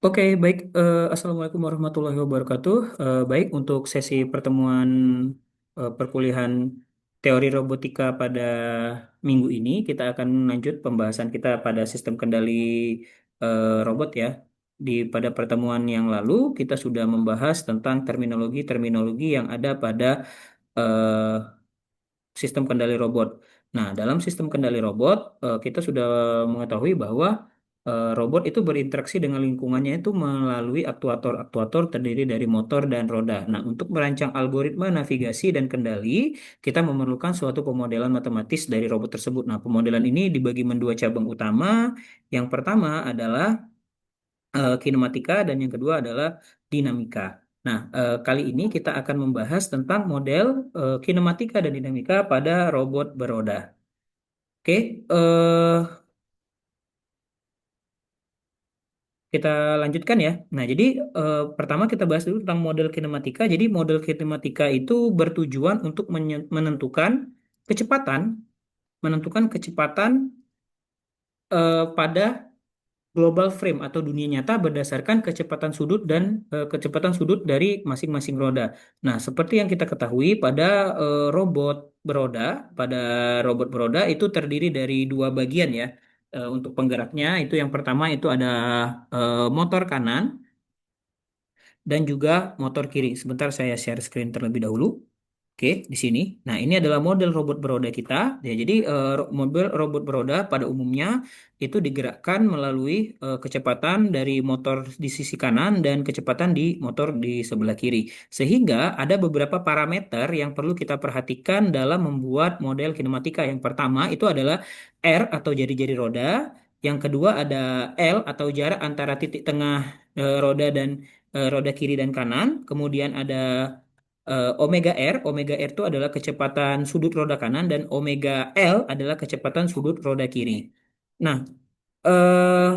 Oke, baik. Assalamualaikum warahmatullahi wabarakatuh. Baik, untuk sesi pertemuan perkuliahan teori robotika pada minggu ini, kita akan lanjut pembahasan kita pada sistem kendali robot ya. Pada pertemuan yang lalu, kita sudah membahas tentang terminologi-terminologi yang ada pada eh, sistem kendali robot. Nah, dalam sistem kendali robot, kita sudah mengetahui bahwa robot itu berinteraksi dengan lingkungannya itu melalui aktuator-aktuator terdiri dari motor dan roda. Nah, untuk merancang algoritma navigasi dan kendali, kita memerlukan suatu pemodelan matematis dari robot tersebut. Nah, pemodelan ini dibagi mendua cabang utama. Yang pertama adalah kinematika dan yang kedua adalah dinamika. Nah, kali ini kita akan membahas tentang model kinematika dan dinamika pada robot beroda. Oke, kita lanjutkan ya. Nah, jadi pertama kita bahas dulu tentang model kinematika. Jadi model kinematika itu bertujuan untuk kecepatan, menentukan kecepatan pada global frame atau dunia nyata berdasarkan kecepatan sudut dan kecepatan sudut dari masing-masing roda. Nah, seperti yang kita ketahui robot beroda, pada robot beroda itu terdiri dari dua bagian ya. Untuk penggeraknya itu yang pertama itu ada motor kanan dan juga motor kiri. Sebentar saya share screen terlebih dahulu. Oke, di sini. Nah, ini adalah model robot beroda kita. Ya, jadi mobil robot beroda pada umumnya itu digerakkan melalui kecepatan dari motor di sisi kanan dan kecepatan di motor di sebelah kiri. Sehingga ada beberapa parameter yang perlu kita perhatikan dalam membuat model kinematika. Yang pertama itu adalah R atau jari-jari roda. Yang kedua ada L atau jarak antara titik tengah roda dan roda kiri dan kanan. Kemudian ada omega R. Omega R itu adalah kecepatan sudut roda kanan dan omega L adalah kecepatan sudut roda kiri. Nah, eh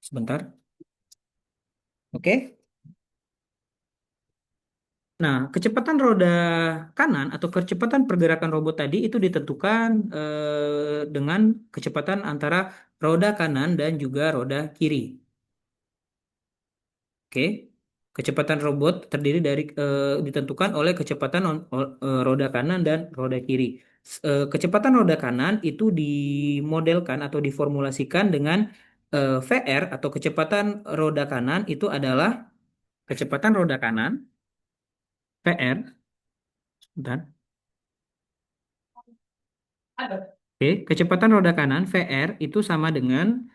sebentar. Oke. Nah, kecepatan roda kanan atau kecepatan pergerakan robot tadi itu ditentukan dengan kecepatan antara roda kanan dan juga roda kiri. Oke, kecepatan robot ditentukan oleh kecepatan roda kanan dan roda kiri. Kecepatan roda kanan itu dimodelkan atau diformulasikan dengan VR atau kecepatan roda kanan itu adalah kecepatan roda kanan VR. Bentar. Oke, kecepatan roda kanan VR itu sama dengan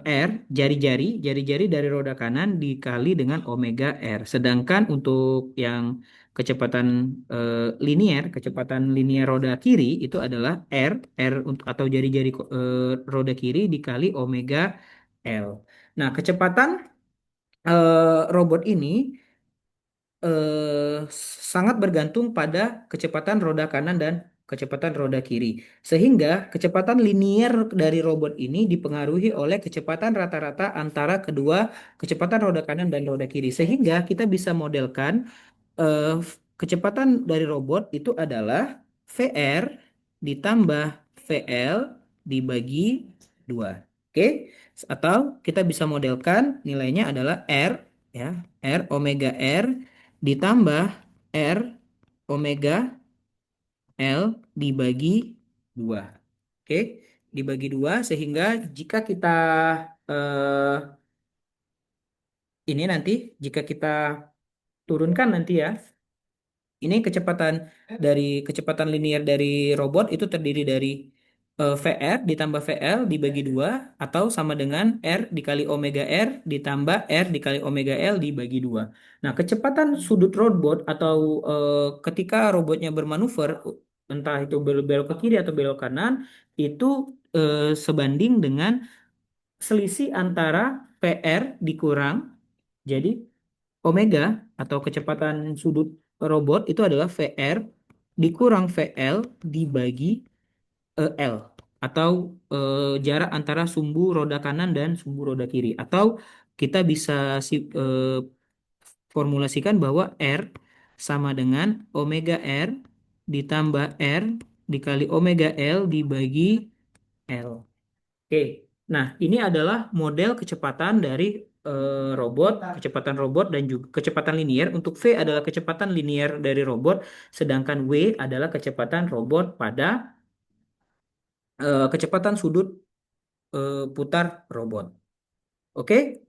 R jari-jari dari roda kanan dikali dengan omega R. Sedangkan untuk yang kecepatan linier roda kiri itu adalah R untuk atau jari-jari roda kiri dikali omega L. Nah, kecepatan robot ini sangat bergantung pada kecepatan roda kanan dan kecepatan roda kiri. Sehingga kecepatan linier dari robot ini dipengaruhi oleh kecepatan rata-rata antara kedua kecepatan roda kanan dan roda kiri. Sehingga kita bisa modelkan kecepatan dari robot itu adalah VR ditambah VL dibagi 2. Oke? Atau kita bisa modelkan nilainya adalah R ya, R omega R ditambah R omega L dibagi 2. Oke? Dibagi 2 sehingga jika kita eh, ini nanti jika kita turunkan nanti ya. Ini kecepatan linier dari robot itu terdiri dari VR ditambah VL dibagi 2 atau sama dengan R dikali omega R ditambah R dikali omega L dibagi 2. Nah, kecepatan sudut robot atau ketika robotnya bermanuver entah itu belok ke kiri atau belok kanan itu sebanding dengan selisih antara PR dikurang jadi omega atau kecepatan sudut robot itu adalah VR dikurang VL dibagi L atau jarak antara sumbu roda kanan dan sumbu roda kiri atau kita bisa formulasikan bahwa R sama dengan omega R ditambah R dikali omega L dibagi L. Oke, nah ini adalah model kecepatan dari robot, kecepatan robot dan juga kecepatan linier. Untuk V adalah kecepatan linier dari robot, sedangkan W adalah kecepatan robot pada kecepatan sudut putar robot. Oke,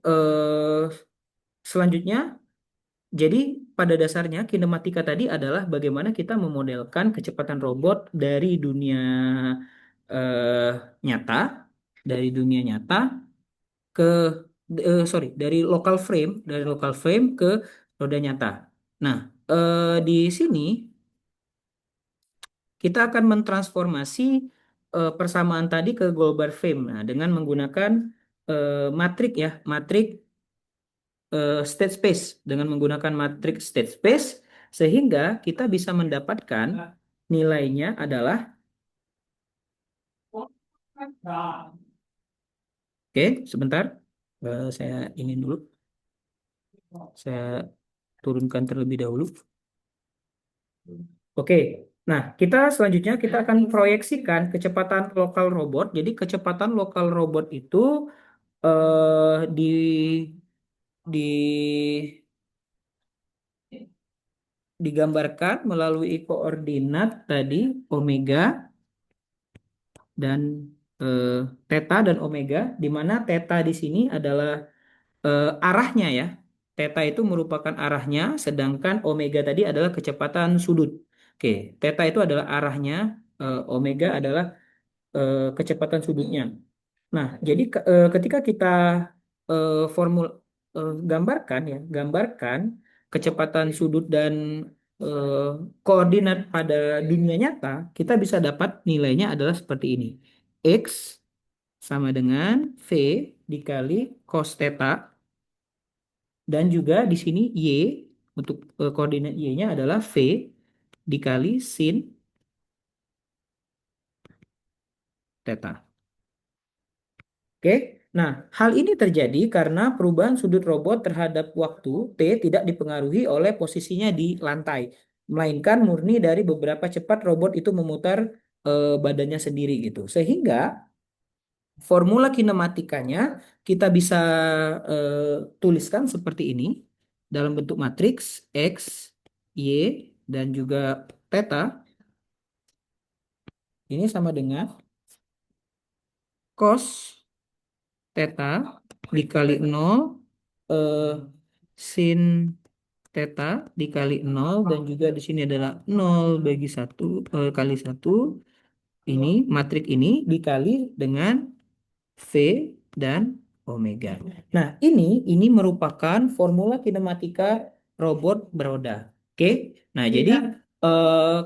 selanjutnya, jadi pada dasarnya kinematika tadi adalah bagaimana kita memodelkan kecepatan robot dari dunia eh, nyata, dari dunia nyata ke dari local frame ke roda nyata. Nah, di sini kita akan mentransformasi persamaan tadi ke global frame. Nah, dengan menggunakan matrik ya, matrik state space, dengan menggunakan matrik state space sehingga kita bisa mendapatkan nilainya adalah, oke, sebentar. Saya ini dulu, saya turunkan terlebih dahulu. Oke, nah kita selanjutnya kita akan proyeksikan kecepatan lokal robot. Jadi kecepatan lokal robot itu di di digambarkan melalui koordinat tadi omega dan eh, theta dan omega, di mana theta di sini adalah arahnya ya. Theta itu merupakan arahnya, sedangkan omega tadi adalah kecepatan sudut. Oke, theta itu adalah arahnya, omega adalah kecepatan sudutnya. Nah, jadi ketika kita formul gambarkan ya, gambarkan kecepatan sudut dan eh, koordinat pada dunia nyata, kita bisa dapat nilainya adalah seperti ini. X sama dengan V dikali cos theta, dan juga di sini Y untuk koordinat Y-nya adalah V dikali sin theta. Oke, nah hal ini terjadi karena perubahan sudut robot terhadap waktu T tidak dipengaruhi oleh posisinya di lantai, melainkan murni dari beberapa cepat robot itu memutar badannya sendiri gitu. Sehingga formula kinematikanya kita bisa tuliskan seperti ini dalam bentuk matriks X, Y, dan juga theta. Ini sama dengan cos theta dikali nol eh, sin theta dikali nol, dan juga di sini adalah nol bagi satu kali satu, ini matrik ini dikali dengan V dan omega. Nah, ini merupakan formula kinematika robot beroda. Oke. Nah, jadi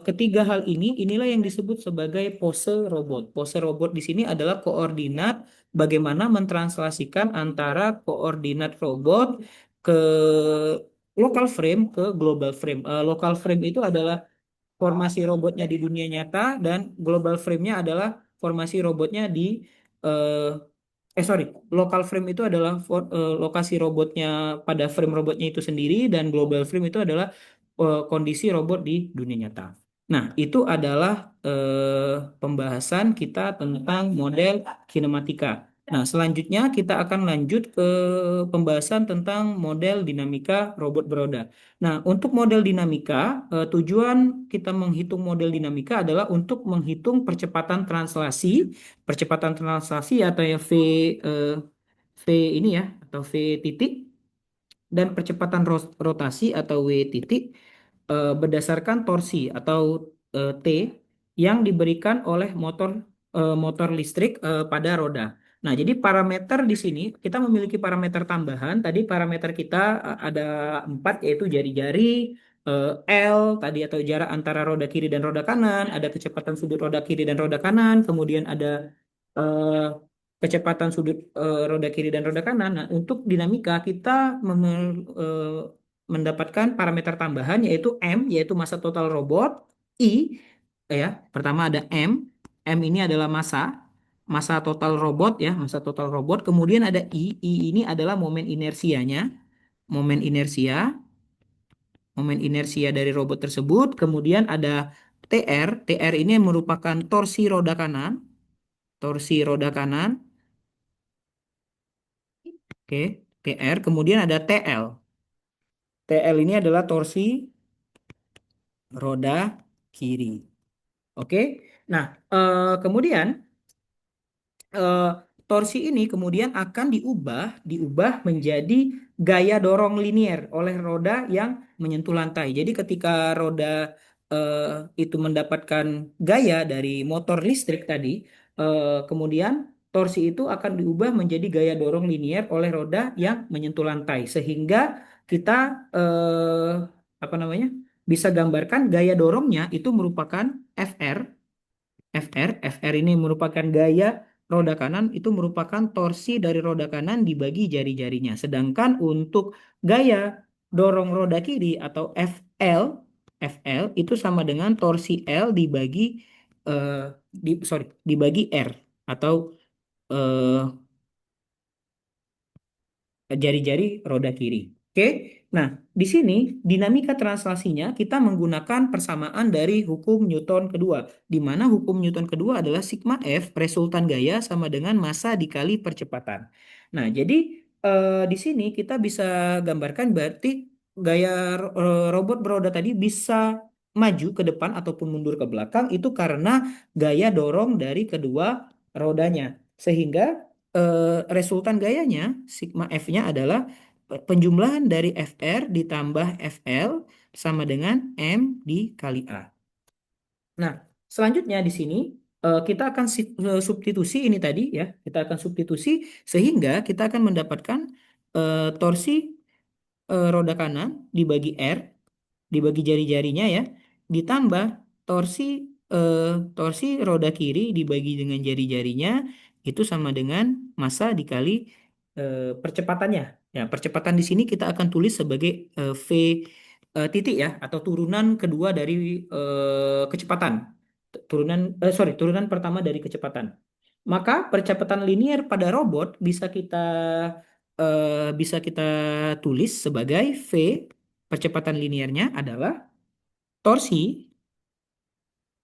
ketiga hal ini inilah yang disebut sebagai pose robot. Pose robot di sini adalah koordinat bagaimana mentranslasikan antara koordinat robot ke local frame ke global frame. Local frame itu adalah formasi robotnya di dunia nyata, dan global frame-nya adalah formasi robotnya di eh, sorry, local frame itu adalah lokasi robotnya pada frame robotnya itu sendiri, dan global frame itu adalah kondisi robot di dunia nyata. Nah, itu adalah pembahasan kita tentang model kinematika. Nah, selanjutnya kita akan lanjut ke pembahasan tentang model dinamika robot beroda. Nah, untuk model dinamika, tujuan kita menghitung model dinamika adalah untuk menghitung percepatan translasi atau ya eh, V ini ya, atau V titik, dan percepatan rotasi atau W titik berdasarkan torsi atau T yang diberikan oleh motor listrik pada roda. Nah, jadi parameter di sini kita memiliki parameter tambahan. Tadi parameter kita ada 4, yaitu jari-jari, L tadi atau jarak antara roda kiri dan roda kanan, ada kecepatan sudut roda kiri dan roda kanan, kemudian ada eh, kecepatan sudut roda kiri dan roda kanan. Nah, untuk dinamika kita mendapatkan parameter tambahan, yaitu M, yaitu massa total robot, I ya, pertama ada M. M ini adalah massa total robot ya, massa total robot. Kemudian ada I ini adalah momen inersianya, momen inersia momen inersia dari robot tersebut. Kemudian ada TR ini merupakan torsi roda kanan, torsi roda kanan, oke, TR, kemudian ada TL. TL ini adalah torsi roda kiri. Oke. Nah, kemudian eh, torsi ini kemudian akan diubah menjadi gaya dorong linier oleh roda yang menyentuh lantai. Jadi ketika roda eh, itu mendapatkan gaya dari motor listrik tadi, kemudian torsi itu akan diubah menjadi gaya dorong linier oleh roda yang menyentuh lantai, sehingga kita eh, apa namanya bisa gambarkan gaya dorongnya itu merupakan FR. FR ini merupakan gaya roda kanan, itu merupakan torsi dari roda kanan dibagi jari-jarinya. Sedangkan untuk gaya dorong roda kiri atau FL itu sama dengan torsi L dibagi eh, dibagi R atau eh, jari-jari roda kiri. Oke, nah di sini dinamika translasinya kita menggunakan persamaan dari hukum Newton kedua, di mana hukum Newton kedua adalah sigma F resultan gaya sama dengan massa dikali percepatan. Nah, jadi di sini kita bisa gambarkan berarti gaya robot beroda tadi bisa maju ke depan ataupun mundur ke belakang itu karena gaya dorong dari kedua rodanya. Sehingga resultan gayanya sigma F-nya adalah penjumlahan dari FR ditambah FL sama dengan M dikali A. Nah, selanjutnya di sini kita akan substitusi ini tadi ya, kita akan substitusi sehingga kita akan mendapatkan torsi roda kanan dibagi R dibagi jari-jarinya ya, ditambah torsi eh, torsi roda kiri dibagi dengan jari-jarinya itu sama dengan massa dikali percepatannya. Ya, percepatan di sini kita akan tulis sebagai V titik ya, atau turunan kedua dari kecepatan. Turunan pertama dari kecepatan. Maka percepatan linier pada robot bisa kita tulis sebagai V. Percepatan liniernya adalah torsi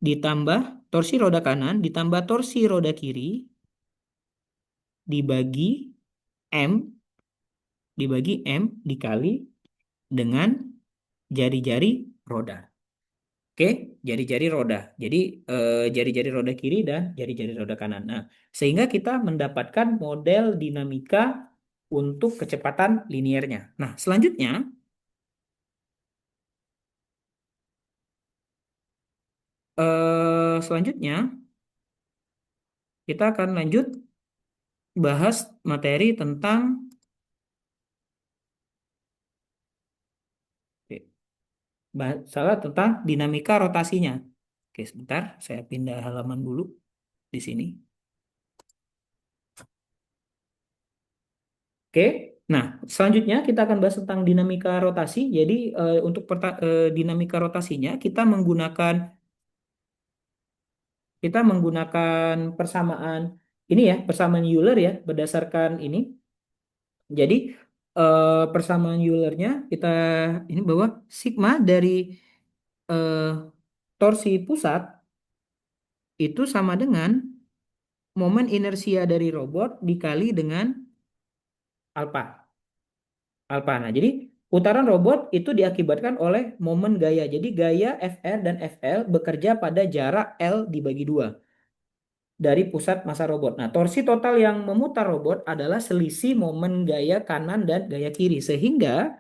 ditambah torsi roda kanan ditambah torsi roda kiri dibagi M dikali dengan jari-jari roda. Oke, jari-jari roda. Jadi jari-jari roda kiri dan jari-jari roda kanan. Nah, sehingga kita mendapatkan model dinamika untuk kecepatan liniernya. Nah, selanjutnya kita akan lanjut bahas materi tentang salah tentang dinamika rotasinya. Oke, sebentar, saya pindah halaman dulu di sini. Oke, nah selanjutnya kita akan bahas tentang dinamika rotasi. Jadi untuk dinamika rotasinya kita menggunakan persamaan ini ya, persamaan Euler ya, berdasarkan ini. Jadi persamaan Eulernya kita ini bahwa sigma dari eh, torsi pusat itu sama dengan momen inersia dari robot dikali dengan alfa. Alfa. Nah, jadi putaran robot itu diakibatkan oleh momen gaya. Jadi gaya FR dan FL bekerja pada jarak L dibagi 2 dari pusat massa robot. Nah, torsi total yang memutar robot adalah selisih momen gaya kanan dan gaya kiri. Sehingga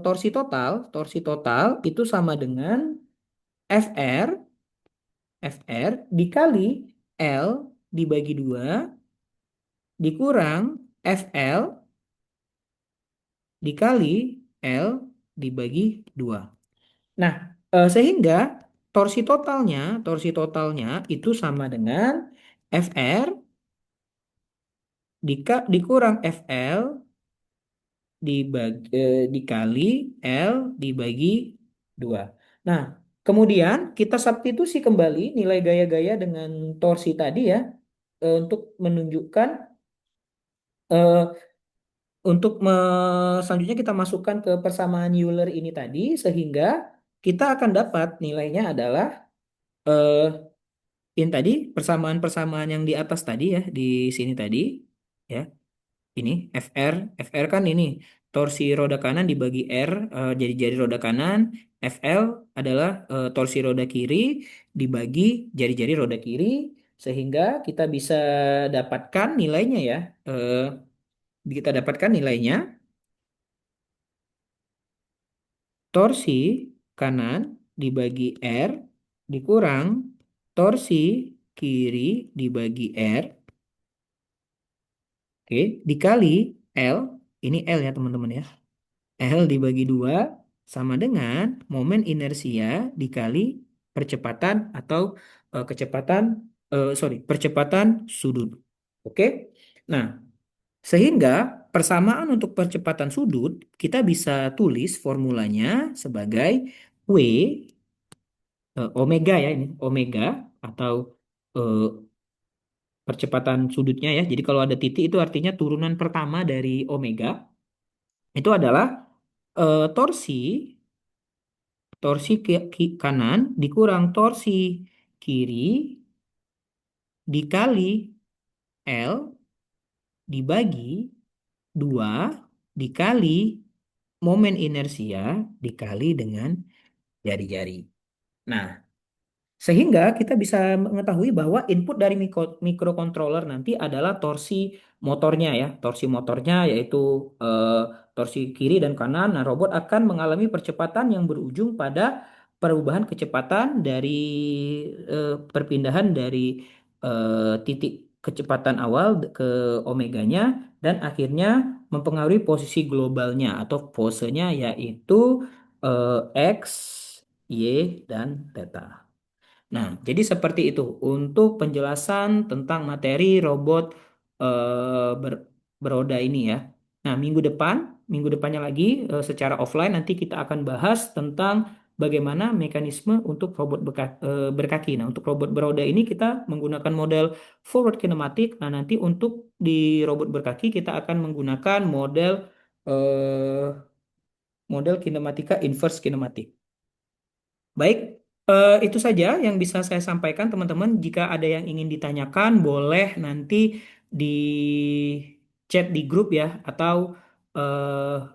torsi total itu sama dengan FR FR dikali L dibagi 2 dikurang FL dikali L dibagi 2. Nah, sehingga torsi totalnya itu sama dengan FR dikurang FL dikali L dibagi 2. Nah, kemudian kita substitusi kembali nilai gaya-gaya dengan torsi tadi ya, untuk menunjukkan eh, selanjutnya kita masukkan ke persamaan Euler ini tadi sehingga kita akan dapat nilainya adalah eh, ini tadi persamaan-persamaan yang di atas tadi ya, di sini tadi ya. Ini FR kan ini torsi roda kanan dibagi R, jari-jari roda kanan. FL adalah torsi roda kiri dibagi jari-jari roda kiri, sehingga kita bisa dapatkan nilainya ya. Eh, kita dapatkan nilainya torsi kanan dibagi R dikurang torsi kiri dibagi R, oke, dikali L, ini L ya teman-teman ya. L dibagi 2 sama dengan momen inersia dikali percepatan atau kecepatan, percepatan sudut. Oke. Nah, sehingga persamaan untuk percepatan sudut kita bisa tulis formulanya sebagai W, omega ya ini, omega atau eh, percepatan sudutnya ya. Jadi kalau ada titik itu artinya turunan pertama dari omega itu adalah torsi torsi kanan dikurang torsi kiri dikali L dibagi 2 dikali momen inersia dikali dengan jari-jari. Nah, sehingga kita bisa mengetahui bahwa input dari microcontroller nanti adalah torsi motornya ya. Torsi motornya yaitu eh, torsi kiri dan kanan. Nah, robot akan mengalami percepatan yang berujung pada perubahan kecepatan dari perpindahan dari titik kecepatan awal ke omeganya dan akhirnya mempengaruhi posisi globalnya atau posenya yaitu X, Y, dan theta. Nah, jadi seperti itu untuk penjelasan tentang materi robot beroda ini ya. Nah, minggu depannya lagi secara offline nanti kita akan bahas tentang bagaimana mekanisme untuk robot berkaki. Nah, untuk robot beroda ini kita menggunakan model forward kinematic. Nah, nanti untuk di robot berkaki kita akan menggunakan eh, model kinematika inverse kinematik. Baik, itu saja yang bisa saya sampaikan, teman-teman. Jika ada yang ingin ditanyakan, boleh nanti di chat di grup ya, atau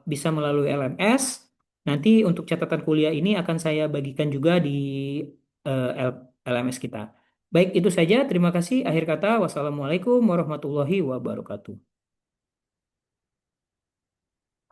bisa melalui LMS. Nanti untuk catatan kuliah ini akan saya bagikan juga di LMS kita. Baik, itu saja. Terima kasih. Akhir kata, wassalamualaikum warahmatullahi wabarakatuh.